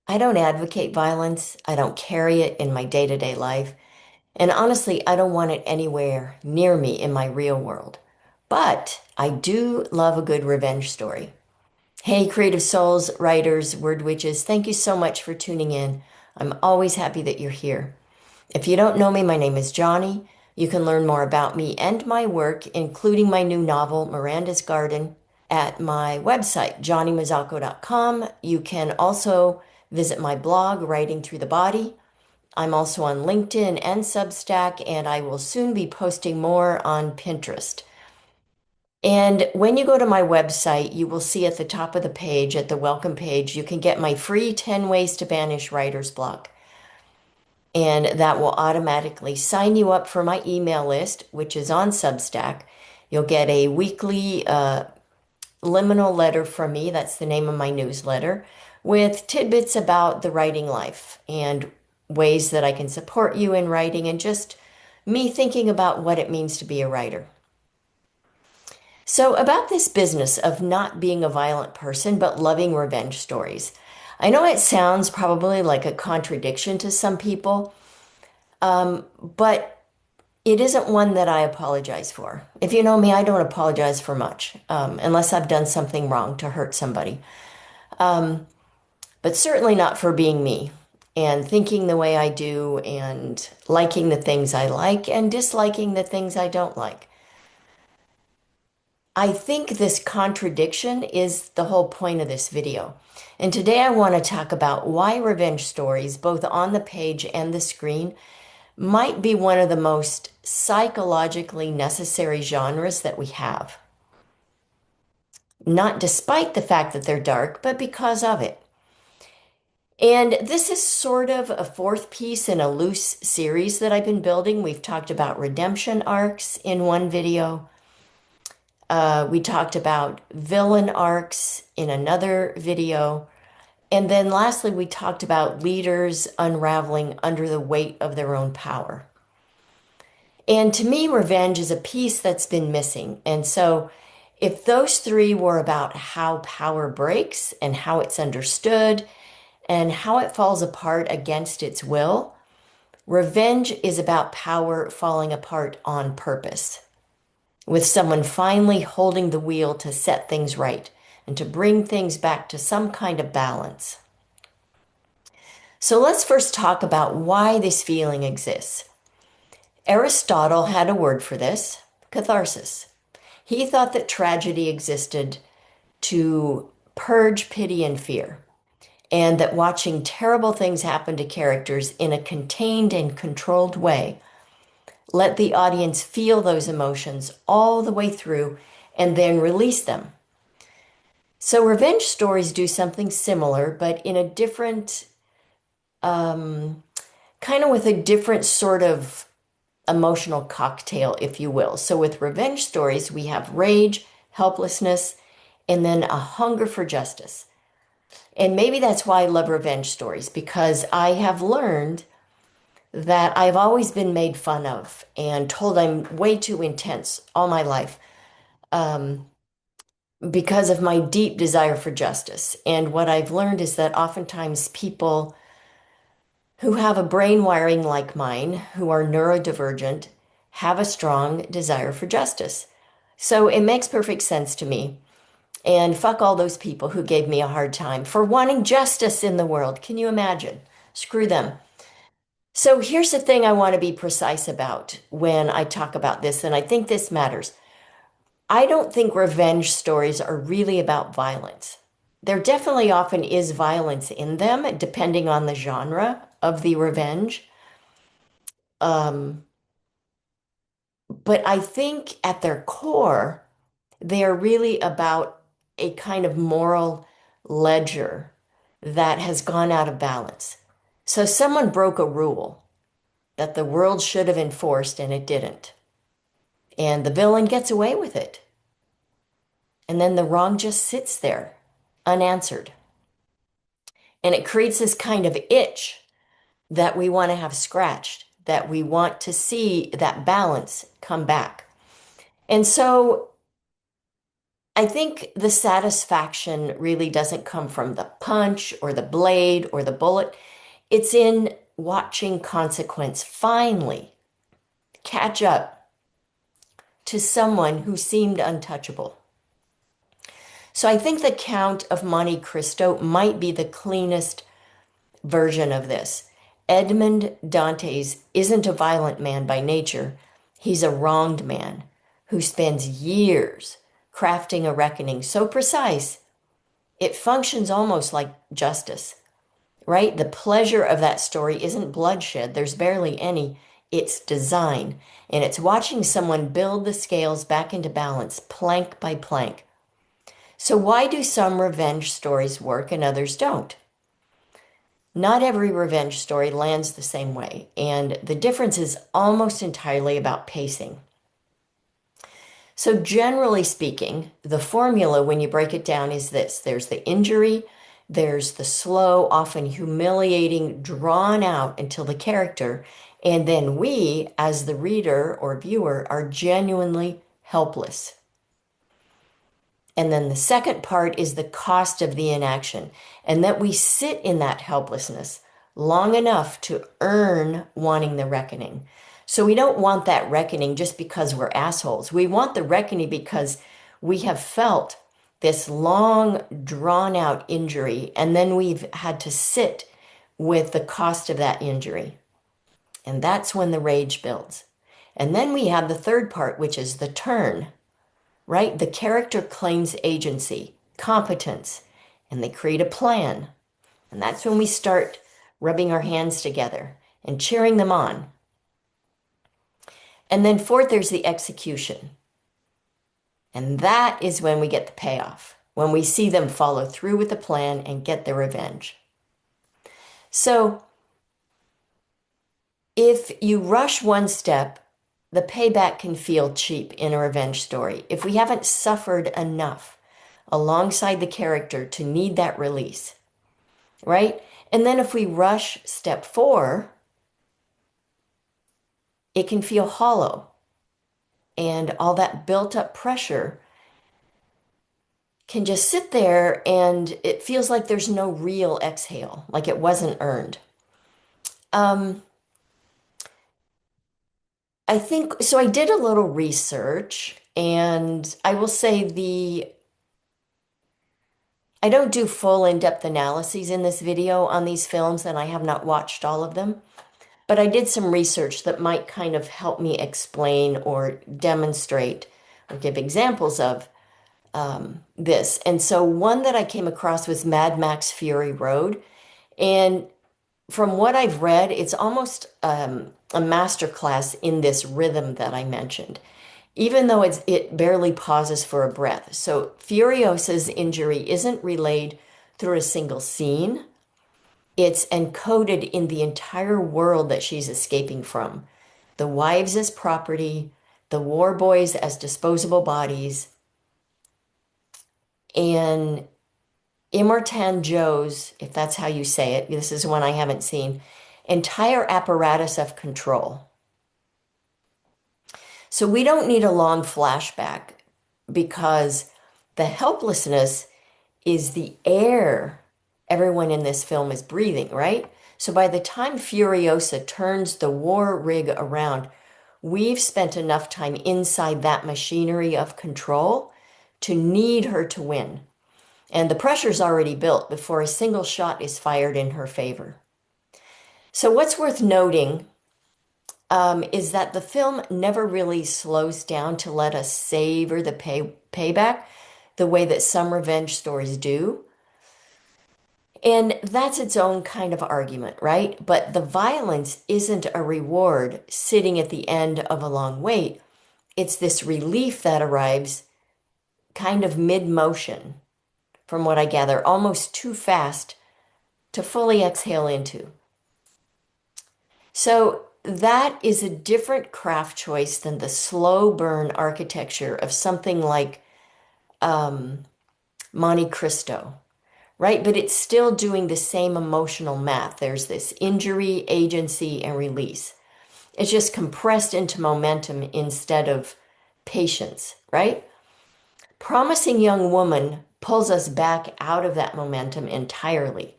I don't advocate violence. I don't carry it in my day-to-day life. And honestly, I don't want it anywhere near me in my real world. But I do love a good revenge story. Hey, creative souls, writers, word witches, thank you so much for tuning in. I'm always happy that you're here. If you don't know me, my name is Johnny. You can learn more about me and my work, including my new novel, Miranda's Garden, at my website, johnnymazzacco.com. You can also visit my blog, Writing Through the Body. I'm also on LinkedIn and Substack, and I will soon be posting more on Pinterest. And when you go to my website, you will see at the top of the page, at the welcome page, you can get my free 10 ways to banish writer's block. And that will automatically sign you up for my email list, which is on Substack. You'll get a weekly liminal letter from me. That's the name of my newsletter, with tidbits about the writing life and ways that I can support you in writing and just me thinking about what it means to be a writer. So, about this business of not being a violent person but loving revenge stories. I know it sounds probably like a contradiction to some people, but it isn't one that I apologize for. If you know me, I don't apologize for much, unless I've done something wrong to hurt somebody. But certainly not for being me and thinking the way I do and liking the things I like and disliking the things I don't like. I think this contradiction is the whole point of this video. And today I want to talk about why revenge stories, both on the page and the screen, might be one of the most psychologically necessary genres that we have. Not despite the fact that they're dark, but because of it. And this is sort of a fourth piece in a loose series that I've been building. We've talked about redemption arcs in one video. We talked about villain arcs in another video. And then lastly, we talked about leaders unraveling under the weight of their own power. And to me, revenge is a piece that's been missing. And so if those three were about how power breaks and how it's understood and how it falls apart against its will, revenge is about power falling apart on purpose, with someone finally holding the wheel to set things right and to bring things back to some kind of balance. So let's first talk about why this feeling exists. Aristotle had a word for this, catharsis. He thought that tragedy existed to purge pity and fear, and that watching terrible things happen to characters in a contained and controlled way let the audience feel those emotions all the way through and then release them. So revenge stories do something similar, but in a different, kind of with a different sort of emotional cocktail, if you will. So with revenge stories, we have rage, helplessness, and then a hunger for justice. And maybe that's why I love revenge stories, because I have learned that I've always been made fun of and told I'm way too intense all my life, because of my deep desire for justice. And what I've learned is that oftentimes people who have a brain wiring like mine, who are neurodivergent, have a strong desire for justice. So it makes perfect sense to me. And fuck all those people who gave me a hard time for wanting justice in the world. Can you imagine? Screw them. So here's the thing I want to be precise about when I talk about this, and I think this matters. I don't think revenge stories are really about violence. There definitely often is violence in them, depending on the genre of the revenge. Um, but I think at their core, they are really about a kind of moral ledger that has gone out of balance. So someone broke a rule that the world should have enforced and it didn't. And the villain gets away with it. And then the wrong just sits there unanswered. And it creates this kind of itch that we want to have scratched, that we want to see that balance come back. And so I think the satisfaction really doesn't come from the punch or the blade or the bullet. It's in watching consequence finally catch up to someone who seemed untouchable. So I think the Count of Monte Cristo might be the cleanest version of this. Edmond Dantes isn't a violent man by nature. He's a wronged man who spends years crafting a reckoning so precise it functions almost like justice, right? The pleasure of that story isn't bloodshed, there's barely any. It's design. And it's watching someone build the scales back into balance, plank by plank. So, why do some revenge stories work and others don't? Not every revenge story lands the same way, and the difference is almost entirely about pacing. So, generally speaking, the formula, when you break it down, is this: there's the injury, there's the slow, often humiliating, drawn out until the character, and then we, as the reader or viewer, are genuinely helpless. And then the second part is the cost of the inaction, and that we sit in that helplessness long enough to earn wanting the reckoning. So we don't want that reckoning just because we're assholes. We want the reckoning because we have felt this long, drawn out injury, and then we've had to sit with the cost of that injury. And that's when the rage builds. And then we have the third part, which is the turn, right? The character claims agency, competence, and they create a plan. And that's when we start rubbing our hands together and cheering them on. And then fourth, there's the execution. And that is when we get the payoff, when we see them follow through with the plan and get their revenge. So if you rush one step, the payback can feel cheap in a revenge story if we haven't suffered enough alongside the character to need that release, right? And then if we rush step 4, it can feel hollow. And all that built up pressure can just sit there and it feels like there's no real exhale, like it wasn't earned. I think so. I did a little research, and I will say I don't do full in-depth analyses in this video on these films, and I have not watched all of them. But I did some research that might kind of help me explain or demonstrate or give examples of this. And so one that I came across was Mad Max Fury Road. And from what I've read, it's almost a masterclass in this rhythm that I mentioned, even though it barely pauses for a breath. So Furiosa's injury isn't relayed through a single scene. It's encoded in the entire world that she's escaping from. The wives as property, the war boys as disposable bodies, and Immortan Joe's, if that's how you say it, this is one I haven't seen, entire apparatus of control. So we don't need a long flashback because the helplessness is the air everyone in this film is breathing, right? So by the time Furiosa turns the war rig around, we've spent enough time inside that machinery of control to need her to win. And the pressure's already built before a single shot is fired in her favor. So what's worth noting is that the film never really slows down to let us savor the payback the way that some revenge stories do. And that's its own kind of argument, right? But the violence isn't a reward sitting at the end of a long wait. It's this relief that arrives kind of mid-motion, from what I gather, almost too fast to fully exhale into. So that is a different craft choice than the slow burn architecture of something like Monte Cristo, right? But it's still doing the same emotional math. There's this injury, agency, and release. It's just compressed into momentum instead of patience, right? Promising Young Woman pulls us back out of that momentum entirely,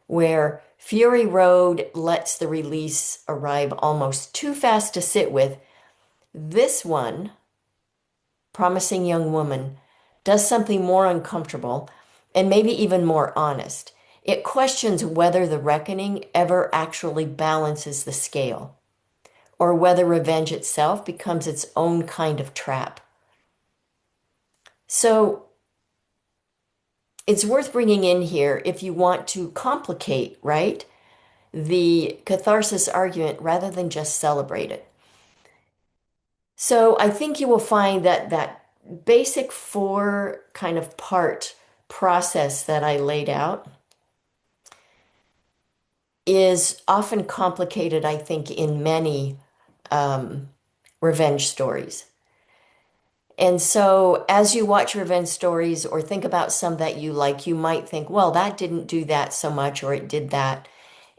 where Fury Road lets the release arrive almost too fast to sit with. This one, Promising Young Woman, does something more uncomfortable and maybe even more honest. It questions whether the reckoning ever actually balances the scale, or whether revenge itself becomes its own kind of trap. So it's worth bringing in here if you want to complicate, right, the catharsis argument rather than just celebrate it. So I think you will find that that basic four kind of part process that I laid out is often complicated, I think, in many revenge stories. And so as you watch revenge stories or think about some that you like, you might think, well, that didn't do that so much, or it did that.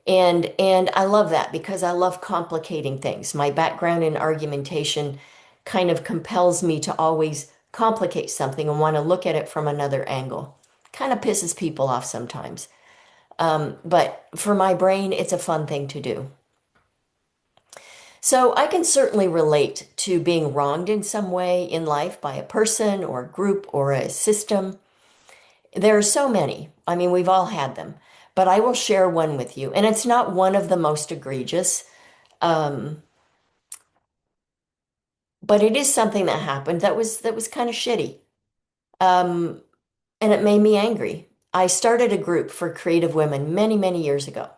And I love that because I love complicating things. My background in argumentation kind of compels me to always complicate something and want to look at it from another angle. Kind of pisses people off sometimes. But for my brain, it's a fun thing to do. So I can certainly relate to being wronged in some way in life by a person or a group or a system. There are so many. I mean, we've all had them, but I will share one with you. And it's not one of the most egregious, but it is something that happened that was kind of shitty. Um, and it made me angry. I started a group for creative women many, many years ago.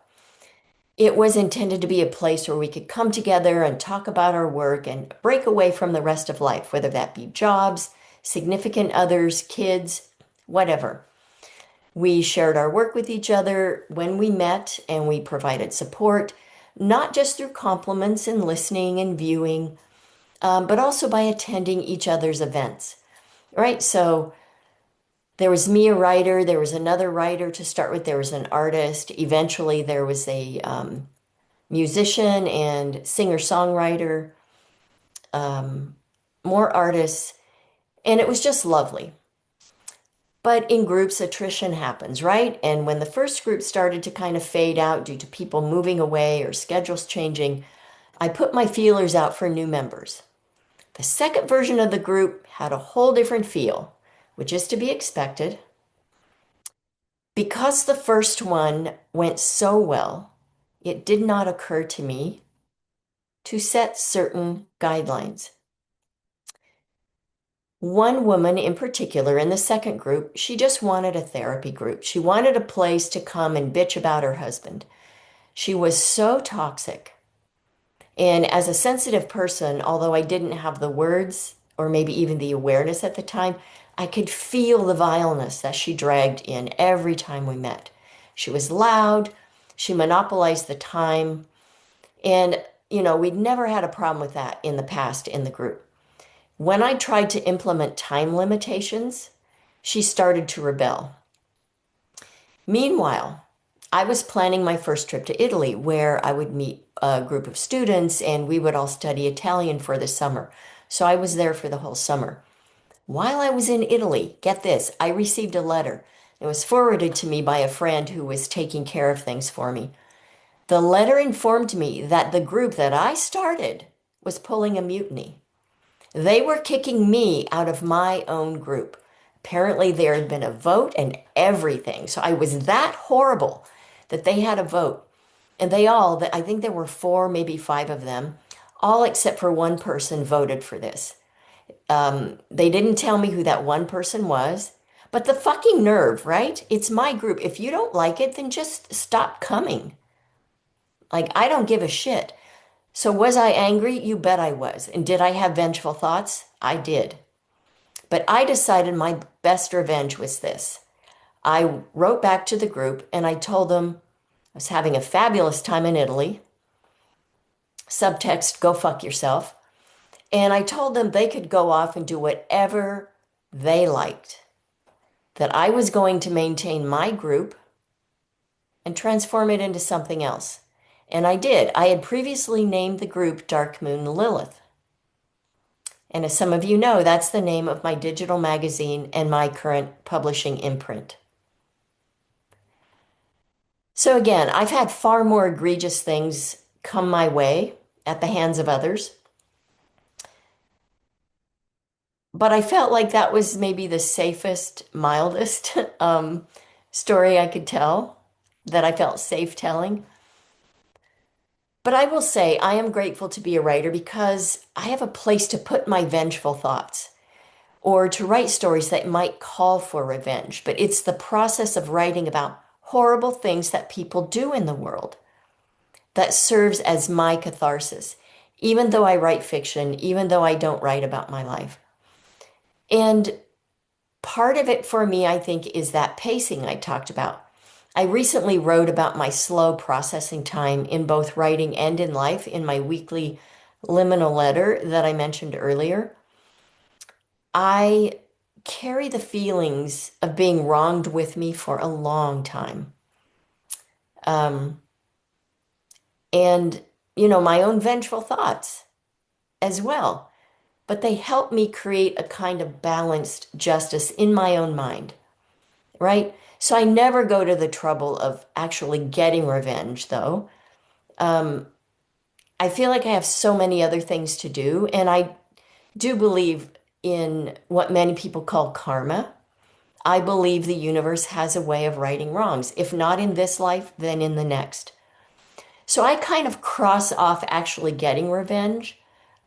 It was intended to be a place where we could come together and talk about our work and break away from the rest of life, whether that be jobs, significant others, kids, whatever. We shared our work with each other when we met, and we provided support, not just through compliments and listening and viewing, but also by attending each other's events, right? So there was me, a writer, there was another writer to start with, there was an artist. Eventually, there was a musician and singer-songwriter, more artists, and it was just lovely. But in groups, attrition happens, right? And when the first group started to kind of fade out due to people moving away or schedules changing, I put my feelers out for new members. The second version of the group had a whole different feel, which is to be expected. Because the first one went so well, it did not occur to me to set certain guidelines. One woman in particular in the second group, she just wanted a therapy group. She wanted a place to come and bitch about her husband. She was so toxic. And as a sensitive person, although I didn't have the words or maybe even the awareness at the time, I could feel the vileness that she dragged in every time we met. She was loud. She monopolized the time. And, we'd never had a problem with that in the past in the group. When I tried to implement time limitations, she started to rebel. Meanwhile, I was planning my first trip to Italy, where I would meet a group of students and we would all study Italian for the summer. So I was there for the whole summer. While I was in Italy, get this, I received a letter. It was forwarded to me by a friend who was taking care of things for me. The letter informed me that the group that I started was pulling a mutiny. They were kicking me out of my own group. Apparently, there had been a vote and everything. So I was that horrible that they had a vote. And they all, I think there were four, maybe five of them, all except for one person voted for this. They didn't tell me who that one person was. But the fucking nerve, right? It's my group. If you don't like it, then just stop coming. Like, I don't give a shit. So was I angry? You bet I was. And did I have vengeful thoughts? I did. But I decided my best revenge was this. I wrote back to the group and I told them I was having a fabulous time in Italy. Subtext, go fuck yourself. And I told them they could go off and do whatever they liked. That I was going to maintain my group and transform it into something else. And I did. I had previously named the group Dark Moon Lilith. And as some of you know, that's the name of my digital magazine and my current publishing imprint. So again, I've had far more egregious things come my way at the hands of others. But I felt like that was maybe the safest, mildest story I could tell that I felt safe telling. But I will say I am grateful to be a writer because I have a place to put my vengeful thoughts or to write stories that might call for revenge. But it's the process of writing about horrible things that people do in the world that serves as my catharsis, even though I write fiction, even though I don't write about my life. And part of it for me, I think, is that pacing I talked about. I recently wrote about my slow processing time in both writing and in life in my weekly liminal letter that I mentioned earlier. I carry the feelings of being wronged with me for a long time. Um, and, my own vengeful thoughts as well. But they help me create a kind of balanced justice in my own mind, right? So I never go to the trouble of actually getting revenge, though. Um, I feel like I have so many other things to do, and I do believe in what many people call karma. I believe the universe has a way of righting wrongs. If not in this life, then in the next. So I kind of cross off actually getting revenge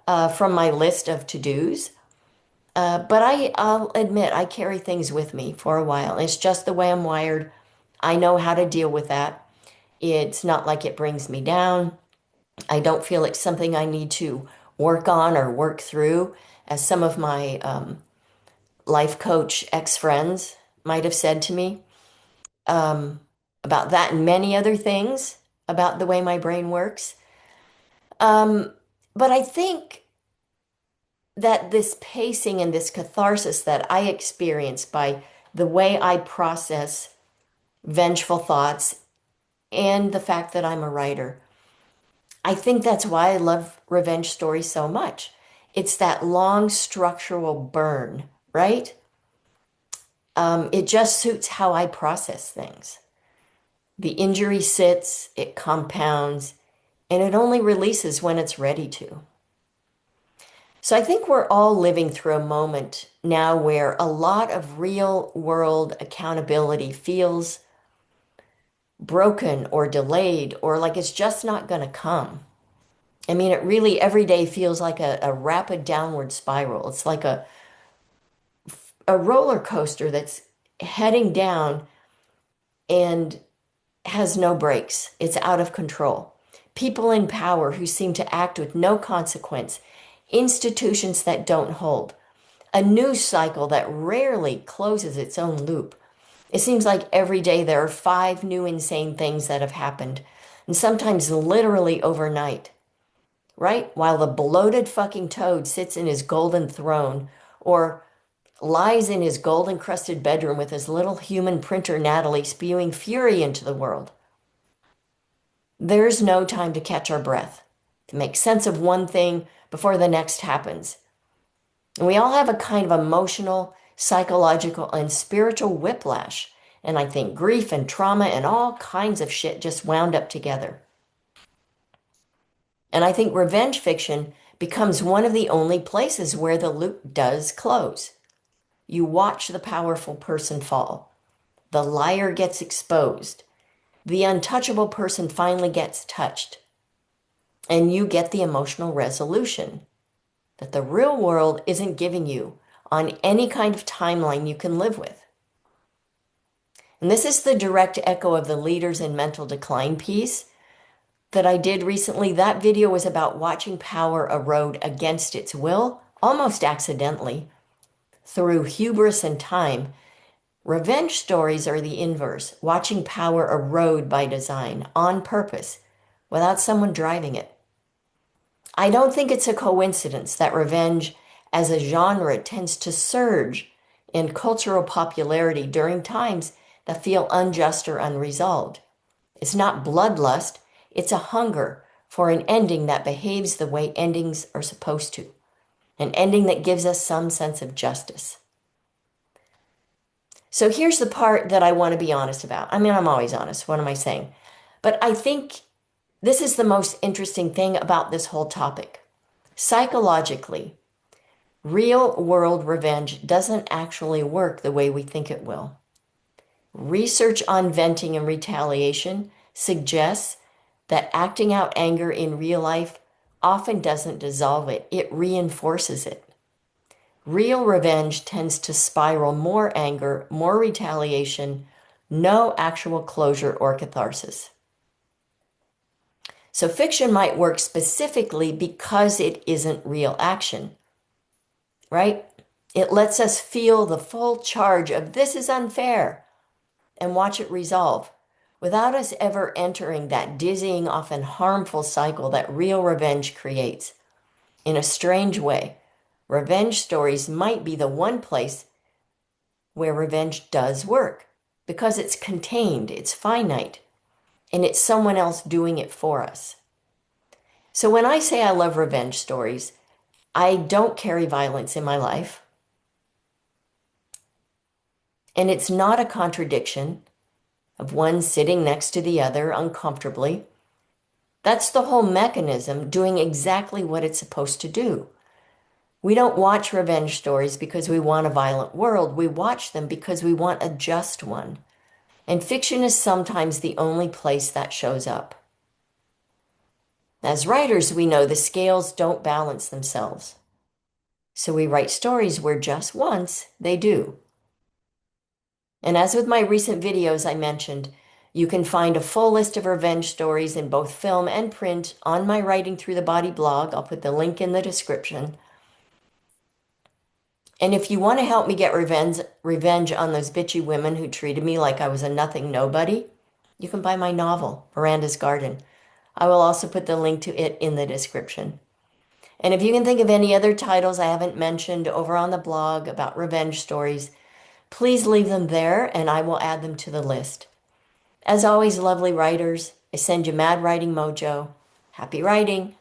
from my list of to-dos. But I'll admit, I carry things with me for a while. It's just the way I'm wired. I know how to deal with that. It's not like it brings me down. I don't feel it's something I need to work on or work through, as some of my life coach ex-friends might have said to me um, about that and many other things about the way my brain works. Um, but I think that this pacing and this catharsis that I experience by the way I process vengeful thoughts and the fact that I'm a writer, I think that's why I love revenge stories so much. It's that long structural burn, right? It just suits how I process things. The injury sits, it compounds, and it only releases when it's ready to. So I think we're all living through a moment now where a lot of real world accountability feels broken or delayed or like it's just not going to come. I mean, it really every day feels like a rapid downward spiral. It's like a roller coaster that's heading down and has no brakes. It's out of control. People in power who seem to act with no consequence, institutions that don't hold, a news cycle that rarely closes its own loop. It seems like every day there are 5 new insane things that have happened, and sometimes literally overnight, right? While the bloated fucking toad sits in his golden throne or lies in his gold encrusted bedroom with his little human printer Natalie spewing fury into the world. There's no time to catch our breath, to make sense of one thing before the next happens. And we all have a kind of emotional, psychological, and spiritual whiplash. And I think grief and trauma and all kinds of shit just wound up together. And I think revenge fiction becomes one of the only places where the loop does close. You watch the powerful person fall. The liar gets exposed. The untouchable person finally gets touched. And you get the emotional resolution that the real world isn't giving you on any kind of timeline you can live with. And this is the direct echo of the Leaders in Mental Decline piece that I did recently. That video was about watching power erode against its will, almost accidentally, through hubris and time. Revenge stories are the inverse, watching power erode by design, on purpose, without someone driving it. I don't think it's a coincidence that revenge as a genre tends to surge in cultural popularity during times that feel unjust or unresolved. It's not bloodlust, it's a hunger for an ending that behaves the way endings are supposed to. an ending that gives us some sense of justice. So here's the part that I want to be honest about. I mean, I'm always honest. What am I saying? But I think this is the most interesting thing about this whole topic. Psychologically, real world revenge doesn't actually work the way we think it will. Research on venting and retaliation suggests that acting out anger in real life often doesn't dissolve it, it reinforces it. Real revenge tends to spiral more anger, more retaliation, no actual closure or catharsis. So fiction might work specifically because it isn't real action, right? It lets us feel the full charge of this is unfair and watch it resolve without us ever entering that dizzying, often harmful cycle that real revenge creates. In a strange way, revenge stories might be the one place where revenge does work because it's contained, it's finite, and it's someone else doing it for us. So when I say I love revenge stories, I don't carry violence in my life. And it's not a contradiction of one sitting next to the other uncomfortably. That's the whole mechanism doing exactly what it's supposed to do. We don't watch revenge stories because we want a violent world. We watch them because we want a just one. And fiction is sometimes the only place that shows up. As writers, we know the scales don't balance themselves. So we write stories where just once they do. And as with my recent videos I mentioned, you can find a full list of revenge stories in both film and print on my Writing Through the Body blog. I'll put the link in the description. And if you want to help me get revenge on those bitchy women who treated me like I was a nothing nobody, you can buy my novel, Miranda's Garden. I will also put the link to it in the description. And if you can think of any other titles I haven't mentioned over on the blog about revenge stories, please leave them there and I will add them to the list. As always, lovely writers, I send you mad writing mojo. Happy writing!